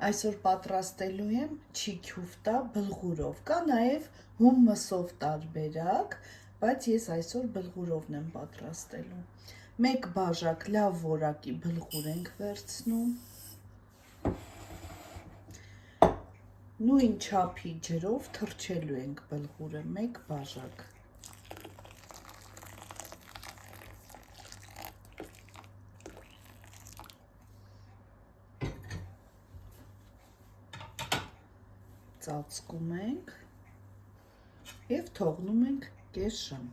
Այսօր պատրաստելու եմ չիքյուֆտա բլղուրով, կա նաև հումմսով տարբերակ, բայց ես այսօր բլղուրովն եմ պատրաստելու։ Մեկ բաժակ լավ որակի բլղուր ենք վերցնում, նույն չափի ջրով թրջելու ենք բլղուրը, մեկ բաժակ։ Ծածկում ենք և թողնում ենք կես ժամ։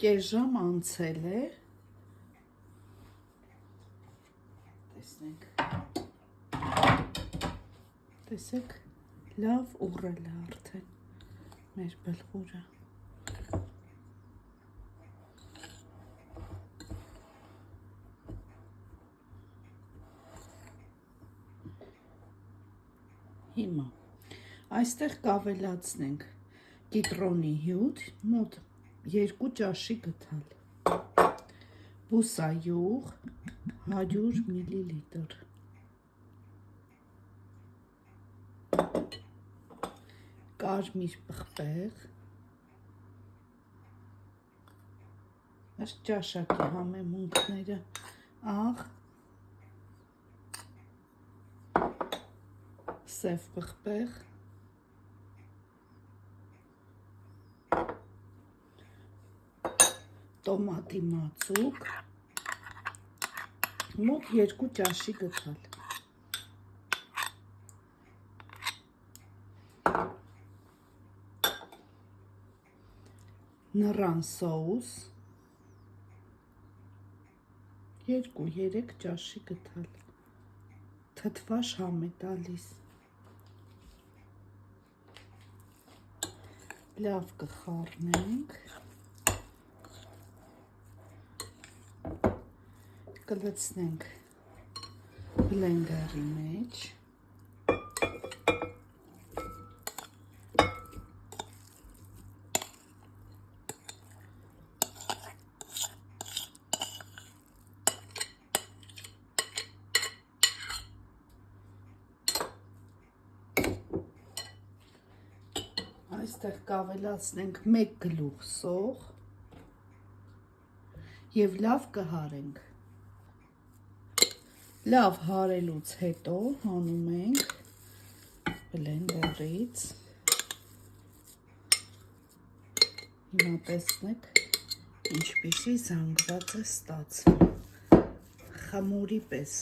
Կես ժամ անցել է, տեսեք, լավ ուռել է արդեն մեր բլղուրը։ Հիմա այստեղ կավելացնենք կիտրոնի հյութ, մոտ 2 ճաշի գդալ, բուսայուղ 100 մլ, կարմիր պղպեղ, ըստ ճաշակի համեմունքները, աղ, սև պղպեղ, տոմատի մածուկ, մոտ 2 ճաշի գդալ, նռան սոուս 2-3 ճաշի գդալ, թթվա շամ է տալիս, լավ կխառնենք, կլցնենք բլենդերի մեջ, այստեղ կավելացնենք 1 գլուխ սող և լավ կհարենք։ Լավ հարելուց հետո հանում ենք բլենդերից, հիմա տեսնեք ինչպիսի զանգված է ստացվում, խմորի պես։